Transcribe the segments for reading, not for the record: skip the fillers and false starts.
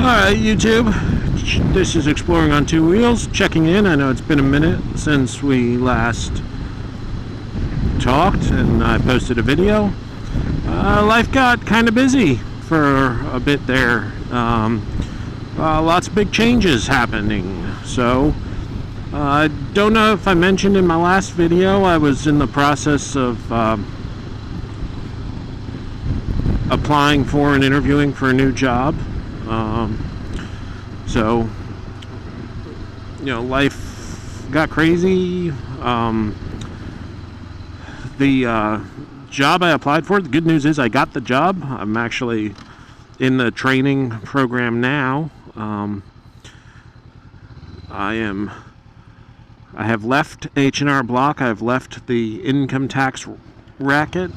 Alright, YouTube, this is Exploring on Two Wheels, checking in. I know it's been a minute since we last talked and I posted a video. Life got kind of busy for a bit there. Lots of big changes happening. So, I don't know if I mentioned in my last video, I was in the process of applying for and interviewing for a new job. So, you know, life got crazy. The job I applied for, the good news is I got the job. I'm actually in the training program now. I have left H&R Block. I've left the income tax racket.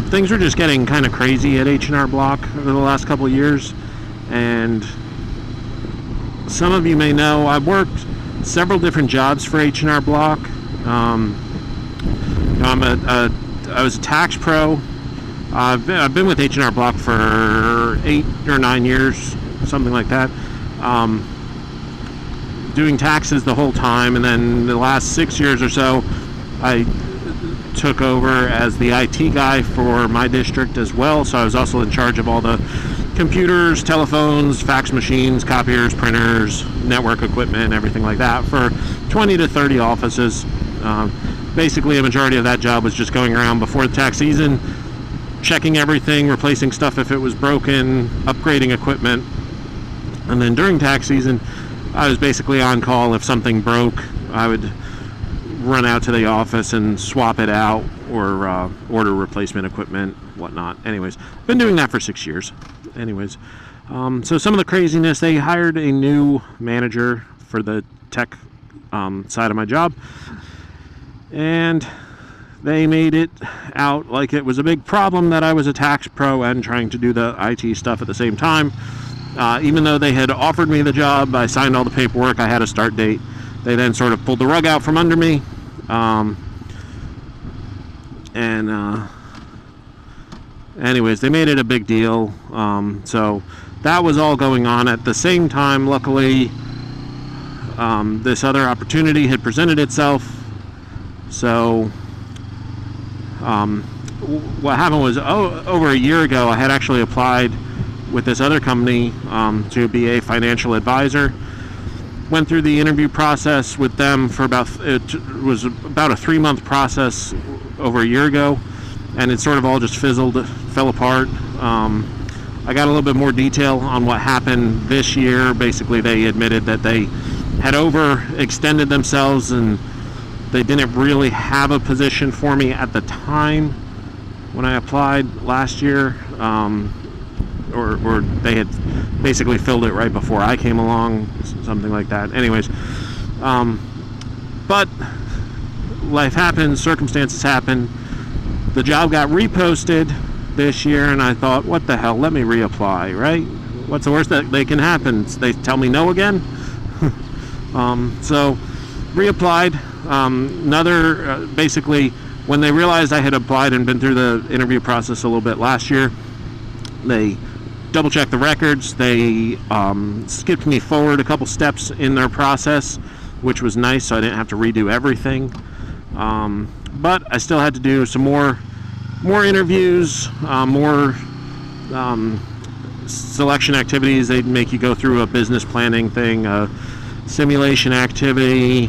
Things were just getting kind of crazy at H&R Block over the last couple of years, and some of you may know I've worked several different jobs for H&R Block. I was a tax pro. I've been with H&R Block for 8 or 9 years, something like that, doing taxes the whole time, and then the last 6 years or so I took over as the IT guy for my district as well. So I was also in charge of all the computers, telephones, fax machines, copiers, printers, network equipment, everything like that for 20 to 30 offices. Basically a majority of that job was just going around before the tax season, checking everything, replacing stuff if it was broken, upgrading equipment. And then during tax season I was basically on call. If something broke, I would run out to the office and swap it out or order replacement equipment, whatnot. Anyways, been doing that for 6 years. Anyways, so some of the craziness, they hired a new manager for the tech side of my job, and they made it out like it was a big problem that I was a tax pro and trying to do the IT stuff at the same time. Even though they had offered me the job, I signed all the paperwork, I had a start date. They then sort of pulled the rug out from under me. Anyways, they made it a big deal. So that was all going on at the same time. Luckily, this other opportunity had presented itself. So what happened was, over a year ago, I had actually applied with this other company to be a financial advisor. Went through the interview process with them for it was about a 3-month process over a year ago, and it sort of all just fell apart. I got a little bit more detail on what happened this year. Basically, they admitted that they had overextended themselves and they didn't really have a position for me at the time when I applied last year. Or they had basically filled it right before I came along, something like that. Anyways, but life happens, circumstances happen. The job got reposted this year, and I thought, what the hell, let me reapply, right? What's the worst that can happen? They tell me no again? So, reapplied. Basically, when they realized I had applied and been through the interview process a little bit last year, they double-checked the records. They skipped me forward a couple steps in their process, which was nice, so I didn't have to redo everything. But I still had to do some more interviews, more selection activities. They'd make you go through a business planning thing, a simulation activity,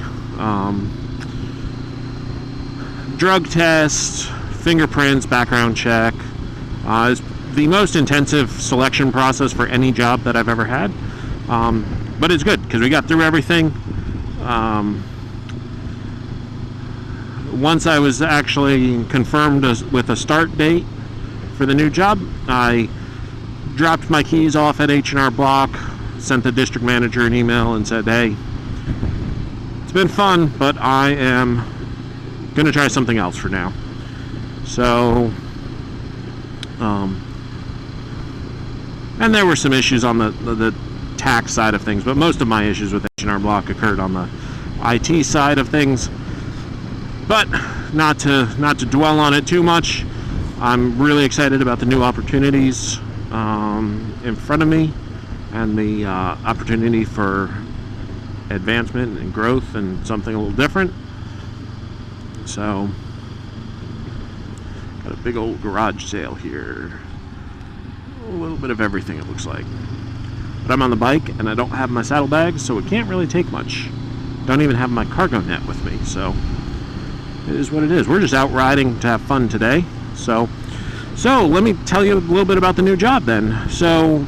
drug test, fingerprints, background check. It's the most intensive selection process for any job that I've ever had, but it's good because we got through everything. Once I was actually confirmed with a start date for the new job, I dropped my keys off at H&R Block, sent the district manager an email and said, hey, it's been fun, but I am going to try something else for now. So and there were some issues on the tax side of things, but most of my issues with H&R Block occurred on the IT side of things. But not to dwell on it too much, I'm really excited about the new opportunities in front of me, and the opportunity for advancement and growth and something a little different. So, got a big old garage sale here. A little bit of everything, it looks like. But I'm on the bike and I don't have my saddlebags, so it can't really take much. Don't even have my cargo net with me, so it is what it is. We're just out riding to have fun today. So let me tell you a little bit about the new job then. So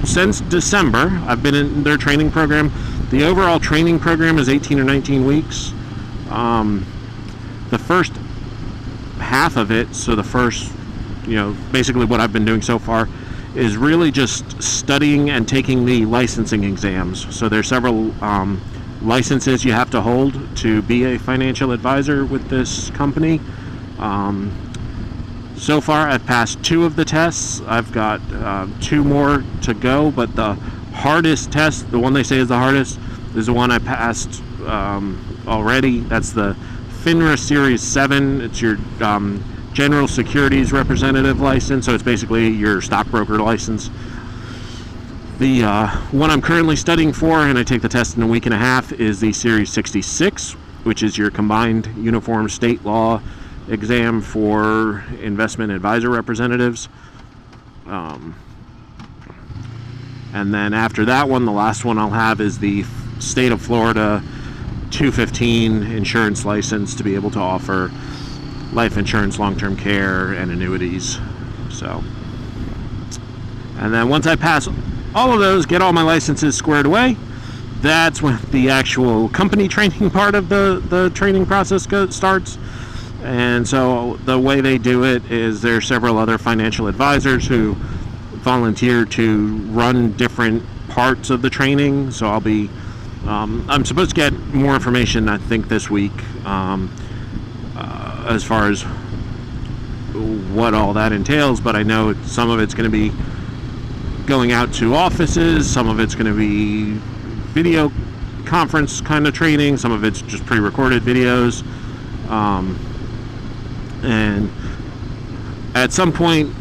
since December, I've been in their training program. The overall training program is 18 or 19 weeks. The first half of it, so the first, basically what I've been doing so far, is really just studying and taking the licensing exams. So there's several licenses you have to hold to be a financial advisor with this company. So far I've passed 2 of the tests. I've got 2 more to go, but the hardest test, the one they say is the hardest, is the one I passed already. That's the FINRA Series 7. It's your General Securities Representative license, so it's basically your stockbroker license. The one I'm currently studying for, and I take the test in a week and a half, is the Series 66, which is your combined uniform state law exam for investment advisor representatives. And then after that one, the last one I'll have is the state of Florida 215 insurance license to be able to offer life insurance, long-term care, and annuities. So, and then once I pass all of those, get all my licenses squared away, that's when the actual company training part of the training process starts. And so the way they do it is there are several other financial advisors who volunteer to run different parts of the training. So I'll be I'm supposed to get more information, I think, this week, as far as what all that entails, but I know some of it's going to be going out to offices, some of it's going to be video conference kind of training, some of it's just pre-recorded videos, and at some point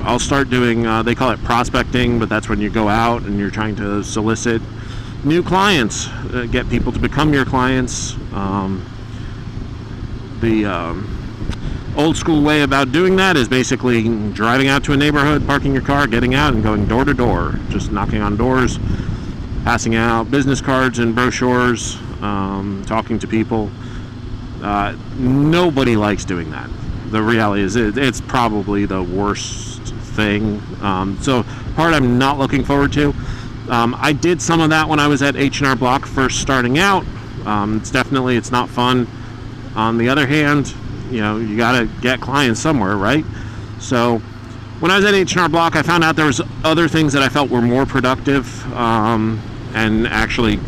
I'll start doing, they call it prospecting, but that's when you go out and you're trying to solicit new clients, get people to become your clients. The old school way about doing that is basically driving out to a neighborhood, parking your car, getting out and going door to door, just knocking on doors, passing out business cards and brochures, talking to people. Nobody likes doing that. The reality is it's probably the worst thing. So part I'm not looking forward to. I did some of that when I was at H&R Block first starting out. It's not fun. On the other hand, you gotta get clients somewhere, right? So when I was at H&R Block, I found out there was other things that I felt were more productive, and actually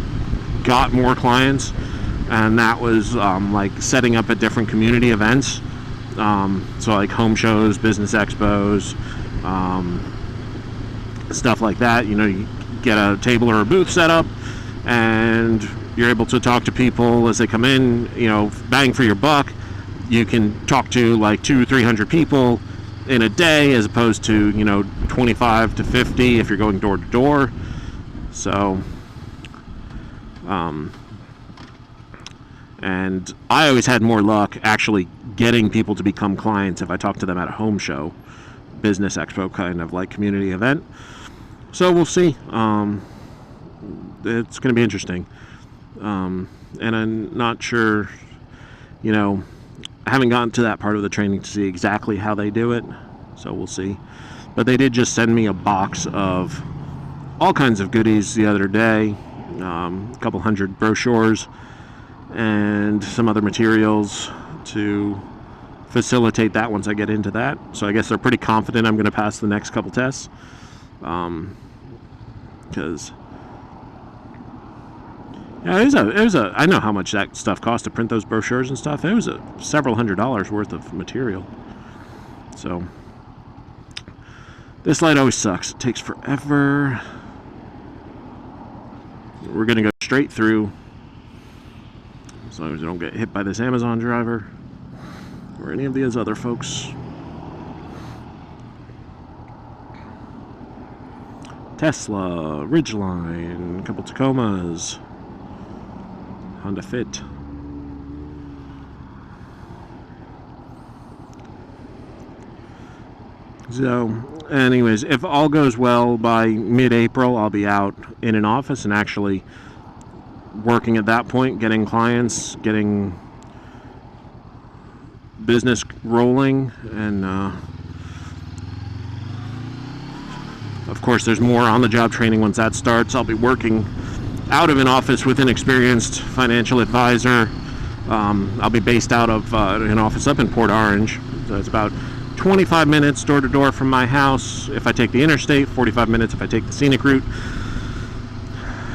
got more clients, and that was like setting up at different community events. So like home shows, business expos, stuff like that. You get a table or a booth set up, and you're able to talk to people as they come in. Bang for your buck. You can talk to like 200-300 people in a day, as opposed to 25 to 50 if you're going door to door. So and I always had more luck actually getting people to become clients if I talked to them at a home show, business expo kind of like community event. So we'll see. It's going to be interesting. And I'm not sure, I haven't gotten to that part of the training to see exactly how they do it. So we'll see. But they did just send me a box of all kinds of goodies the other day. A couple hundred brochures and some other materials to facilitate that once I get into that. So I guess they're pretty confident I'm going to pass the next couple tests. Because I know how much that stuff cost to print those brochures and stuff. It was several $100s worth of material. So this light always sucks. It takes forever. We're gonna go straight through, as long as we don't get hit by this Amazon driver. or any of these other folks. Tesla, Ridgeline, a couple Tacomas, Honda Fit. So, anyways, if all goes well, by mid-April, I'll be out in an office and actually working at that point, getting clients, getting business rolling, and of course, there's more on-the-job training once that starts. I'll be working out of an office with an experienced financial advisor. I'll be based out of an office up in Port Orange. So it's about 25 minutes door-to-door from my house if I take the interstate, 45 minutes if I take the scenic route.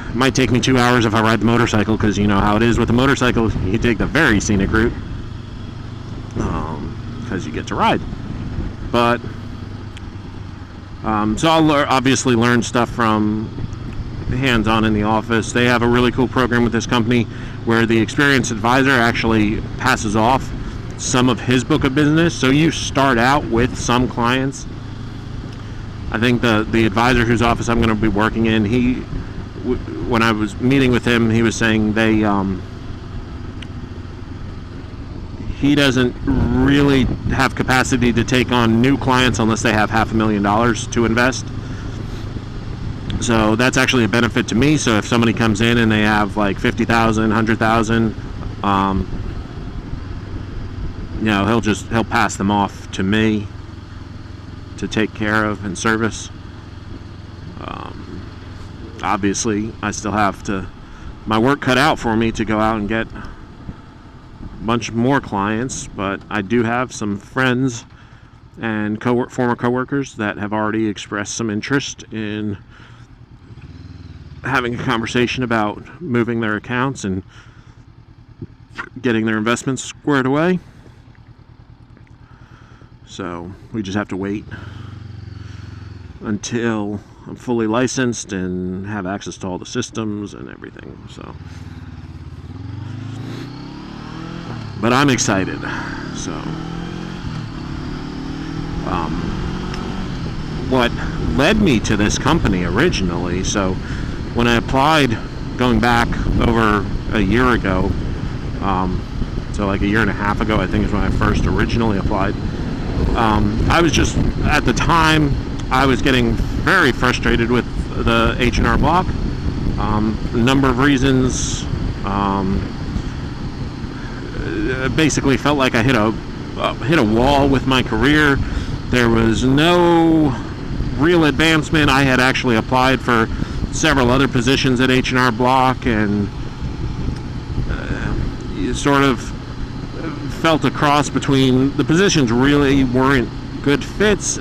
It might take me 2 hours if I ride the motorcycle, because you know how it is with the motorcycle. You take the very scenic route because you get to ride. But so I'll obviously learn stuff from hands-on in the office. They have a really cool program with this company where the experienced advisor actually passes off some of his book of business. So you start out with some clients. I think the advisor whose office I'm going to be working in, when I was meeting with him, he was saying he doesn't really have capacity to take on new clients unless they have $500,000 to invest. So that's actually a benefit to me. So if somebody comes in and they have like $50,000, $100,000, he'll pass them off to me to take care of and service. Obviously, I still have my work cut out for me to go out and get a bunch more clients, but I do have some friends and former coworkers that have already expressed some interest in having a conversation about moving their accounts and getting their investments squared away. So we just have to wait until I'm fully licensed and have access to all the systems and everything. So, but I'm excited. So, what led me to this company originally? So, when I applied, going back over a year ago, so like a year and a half ago, I think is when I first originally applied. I was just, at the time, I was getting very frustrated with the H&R Block. A number of reasons. Basically felt like I hit a wall with my career. There was no real advancement. I had actually applied for several other positions at H&R Block, and sort of felt a cross between the positions really weren't good fits,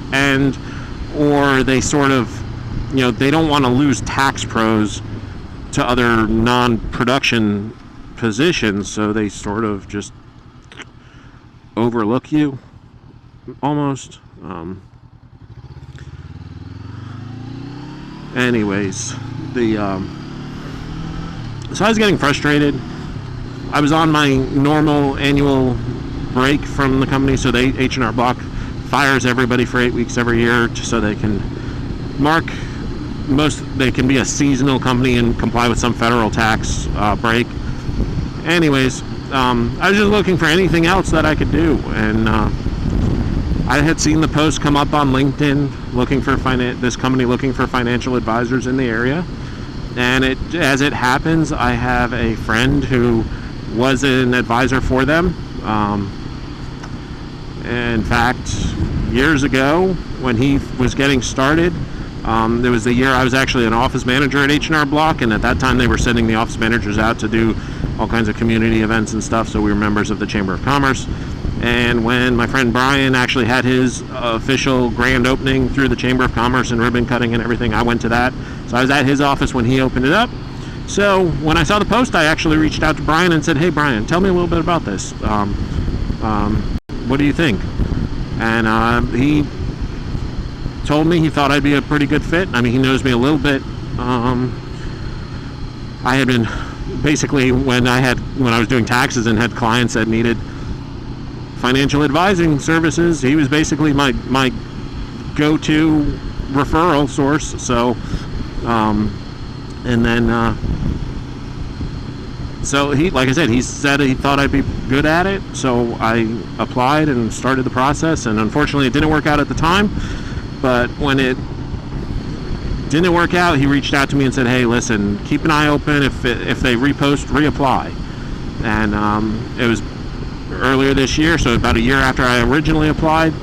or they sort of, they don't want to lose tax pros to other non-production positions, so they sort of just overlook you almost. Anyways, so I was getting frustrated. I was on my normal annual break from the company, so the H&R Block fires everybody for 8 weeks every year so they can they can be a seasonal company and comply with some federal tax break. Anyways, I was just looking for anything else that I could do, and I had seen the post come up on LinkedIn looking for this company looking for financial advisors in the area, and as it happens, I have a friend who was an advisor for them. In fact, years ago when he was getting started, there was the year I was actually an office manager at H&R Block, and at that time they were sending the office managers out to do all kinds of community events and stuff, so we were members of the Chamber of Commerce. And when my friend Brian actually had his official grand opening through the Chamber of Commerce and ribbon cutting and everything, I went to that. So I was at his office when he opened it up. So when I saw the post, I actually reached out to Brian and said, "Hey Brian, tell me a little bit about this. What do you think?" And he told me he thought I'd be a pretty good fit. I mean, he knows me a little bit. I had been basically when I was doing taxes and had clients that needed financial advising services. He was basically my go-to referral source. So, and then, so he, like I said, he said he thought I'd be good at it. So I applied and started the process. And unfortunately, it didn't work out at the time. But when it didn't work out, he reached out to me and said, "Hey, listen, keep an eye open. If they repost, reapply." And it was earlier this year, so about a year after I originally applied,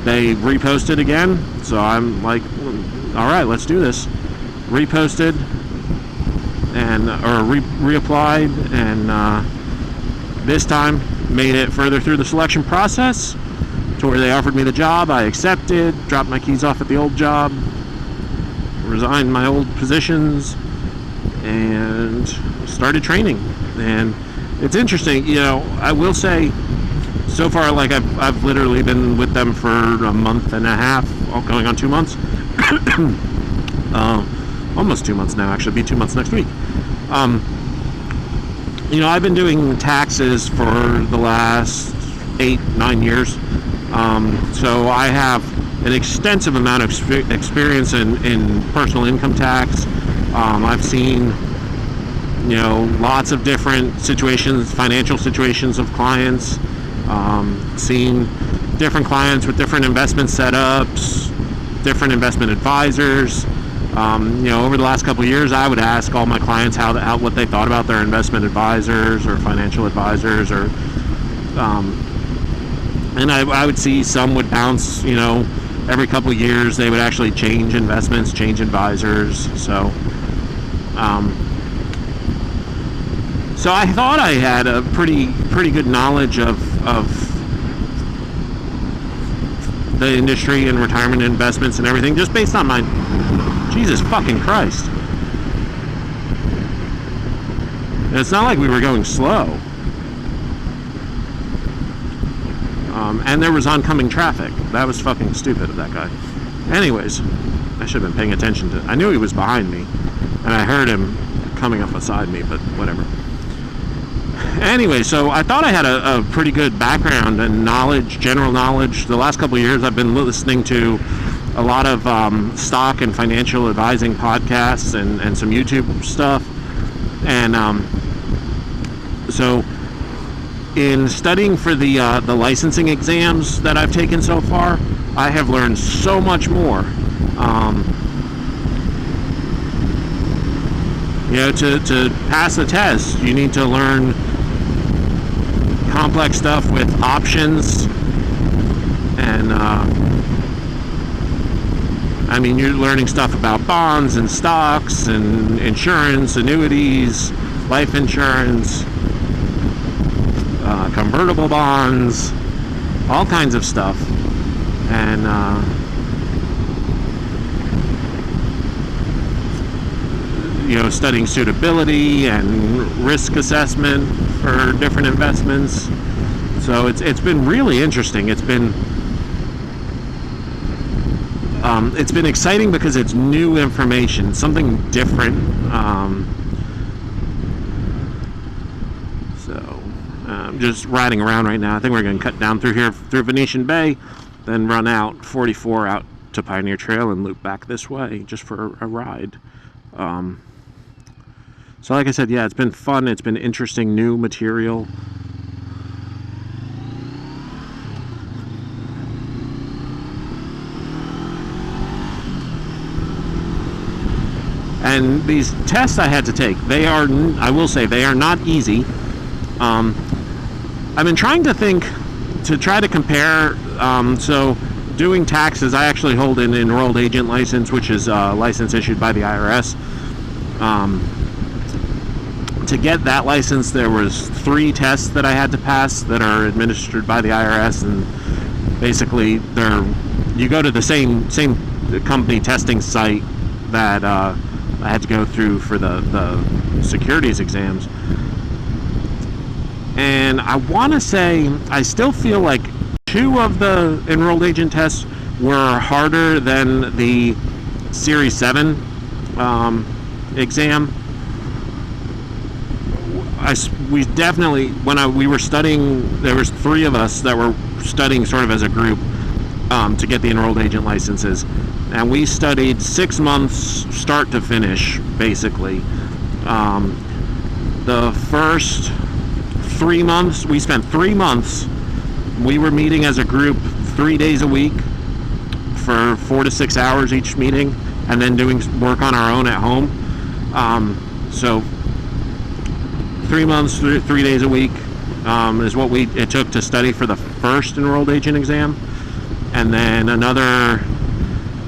they reposted again. So I'm like, all right, let's do this. Reposted and reapplied, and this time made it further through the selection process to where they offered me the job. I accepted, dropped my keys off at the old job, resigned my old positions, and started training. And it's interesting, you know, I will say, so far, like, I've literally been with them for a month and a half, going on 2 months. Almost 2 months now, actually. It'll be 2 months next week. You know, I've been doing taxes for the last 8-9 years. So I have an extensive amount of experience in personal income tax. I've seen, you know, lots of different situations, financial situations of clients, seen different clients with different investment setups, different investment advisors. You know, over the last couple of years, I would ask all my clients how what they thought about their investment advisors or financial advisors, or and I would see some would bounce, you know, every couple of years they would actually change investments, change advisors. So so I thought I had a pretty good knowledge of the industry and retirement investments and everything, just based on my, Jesus fucking Christ. And it's not like we were going slow. And there was oncoming traffic. That was fucking stupid of that guy. Anyways, I should have been paying attention to, I knew he was behind me, and I heard him coming up beside me, but whatever. Anyway, so I thought I had a pretty good background and knowledge, general knowledge. The last couple of years I've been listening to a lot of stock and financial advising podcasts and some YouTube stuff. And so in studying for the licensing exams that I've taken so far, I have learned so much more. You know, to pass the test, you need to learn complex stuff with options, and I mean, you're learning stuff about bonds and stocks and insurance, annuities, life insurance, convertible bonds, all kinds of stuff. And you know, studying suitability and risk assessment for different investments. So it's been really interesting. It's been exciting because it's new information, something different. So I'm just riding around right now. I think we're going to cut down through here through Venetian Bay, then run out 44 out to Pioneer Trail and loop back this way just for a ride. So like I said, yeah, it's been fun. It's been interesting, new material. And these tests I had to take, they are, I will say, they are not easy. I've been trying to think, to try to compare, so doing taxes, I actually hold an enrolled agent license, which is a license issued by the IRS. To get that license, there was 3 tests that I had to pass that are administered by the IRS, and basically you go to the same company testing site that I had to go through for the securities exams. And I want to say, I still feel like 2 of the enrolled agent tests were harder than the Series 7 exam. we definitely, we were studying, there was 3 of us that were studying sort of as a group to get the enrolled agent licenses, and we studied 6 months start to finish, basically. The first 3 months, we spent 3 months, we were meeting as a group 3 days a week for 4 to 6 hours each meeting, and then doing work on our own at home. So 3 months, 3 days a week is what it took to study for the first enrolled agent exam, and then another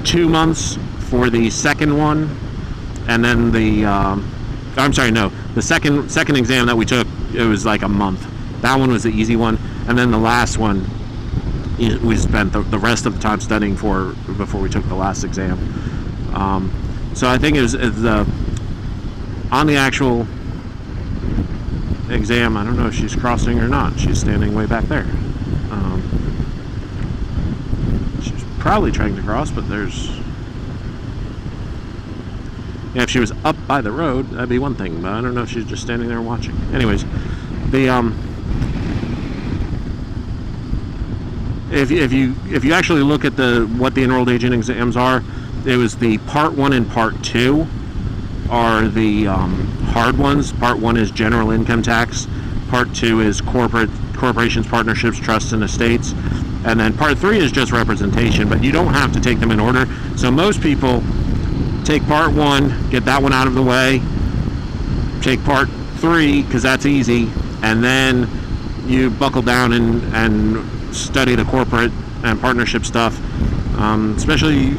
2 months for the second one, and then the second exam that we took, it was like a month. That one was the easy one, and then the last one we spent the rest of the time studying for before we took the last exam. So I think it was on the actual exam, I don't know if she's crossing or not. She's standing way back there. She's probably trying to cross, but if she was up by the road, that'd be one thing, but I don't know if she's just standing there watching. Anyways, if you actually look at what the enrolled agent exams are, it was the part 1 and part 2 are the hard ones. Part 1 is general income tax. Part 2 is corporations, partnerships, trusts, and estates. And then part 3 is just representation, but you don't have to take them in order. So most people take part 1, get that one out of the way, take part 3 because that's easy, and then you buckle down and study the corporate and partnership stuff. Especially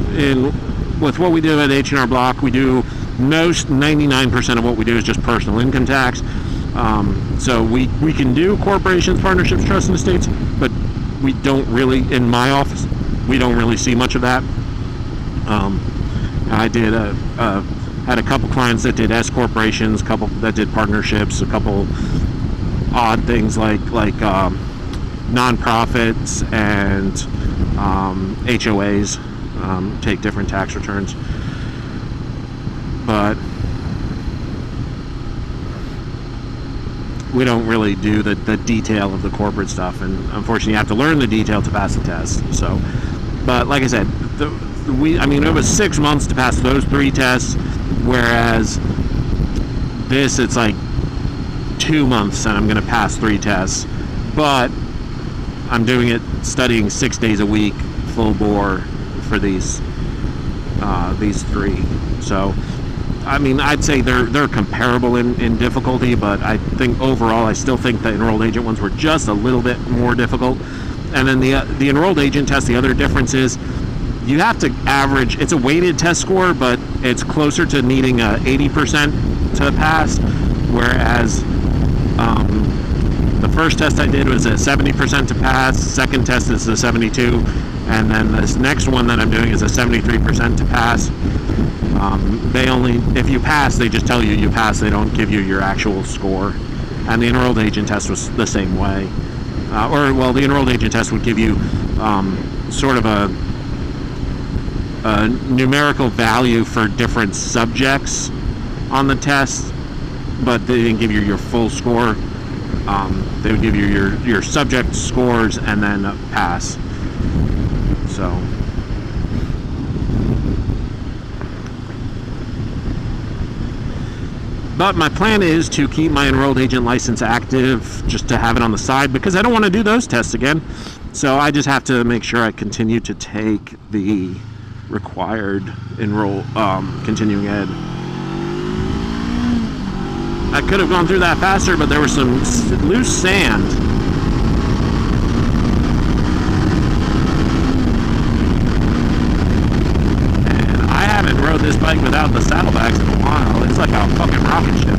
with what we do at H&R Block, we do 99% of what we do is just personal income tax. So we can do corporations, partnerships, trusts, and estates, but we don't really, in my office, we don't really see much of that. I did had a couple clients that did S corporations, a couple that did partnerships, a couple odd things like nonprofits and HOAs take different tax returns. But we don't really do the detail of the corporate stuff, and unfortunately you have to learn the detail to pass the test. So, but like I said, it was 6 months to pass those 3 tests, whereas this, it's like 2 months and I'm going to pass 3 tests, but I'm doing it studying 6 days a week, full bore for these 3. So I'd say they're comparable in difficulty, but I think overall I still think the enrolled agent ones were just a little bit more difficult. And then the enrolled agent test, the other difference is you have to average, it's a weighted test score, but it's closer to needing 80% to pass, whereas the first test I did was a 70% to pass, second test is a 72, and then this next one that I'm doing is a 73% to pass. If you pass, they just tell you pass, they don't give you your actual score. And the enrolled agent test was the same way. The enrolled agent test would give you sort of a numerical value for different subjects on the test, but they didn't give you your full score. They would give you your subject scores and then pass. So, but my plan is to keep my enrolled agent license active, just to have it on the side, because I don't want to do those tests again. So I just have to make sure I continue to take the required continuing ed. I could have gone through that faster, but there was some loose sand. And I haven't rode this bike without the saddlebags in a while. It's like a fucking rocket ship.